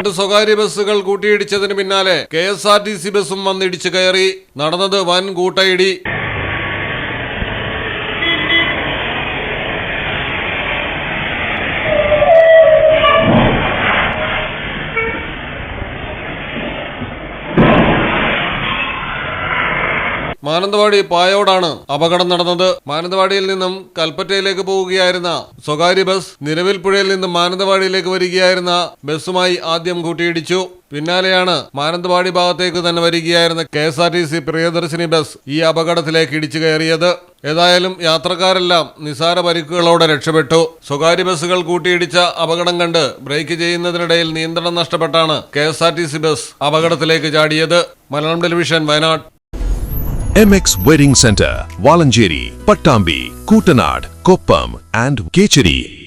2 സ്വകാര്യ ബസ്സുകൾ കൂട്ടിയിടിച്ചതിന് പിന്നാലെ KSRTC ബസ്സും വന്നിടിച്ചു കയറി. നടന്നത് വൻ കൂട്ടയിടി. മാനന്തവാടി പായോടാണ് അപകടം നടന്നത്. മാനന്തവാടിയിൽ നിന്നും കൽപ്പറ്റയിലേക്ക് പോവുകയായിരുന്ന സ്വകാര്യ ബസ് നിലവിൽപ്പുഴയിൽ നിന്നും മാനന്തവാടിയിലേക്ക് വരികയായിരുന്ന ബസ്സുമായി ആദ്യം കൂട്ടിയിടിച്ചു. പിന്നാലെയാണ് മാനന്തവാടി ഭാഗത്തേക്ക് തന്നെ വരികയായിരുന്ന KSRTC പ്രിയദർശിനി ബസ് ഈ അപകടത്തിലേക്ക് ഇടിച്ചു കയറിയത്. ഏതായാലും യാത്രക്കാരെല്ലാം നിസാര പരിക്കുകളോടെ രക്ഷപ്പെട്ടു. സ്വകാര്യ ബസ്സുകൾ കൂട്ടിയിടിച്ച അപകടം കണ്ട് ബ്രേക്ക് ചെയ്യുന്നതിനിടയിൽ നിയന്ത്രണം നഷ്ടപ്പെട്ടാണ് KSRTC ബസ് അപകടത്തിലേക്ക് ചാടിയത്. Malayalam television, Wayanad. MX Wedding Center, Valancheri, Pattambi, Kootanad, Koppam and Kecheri.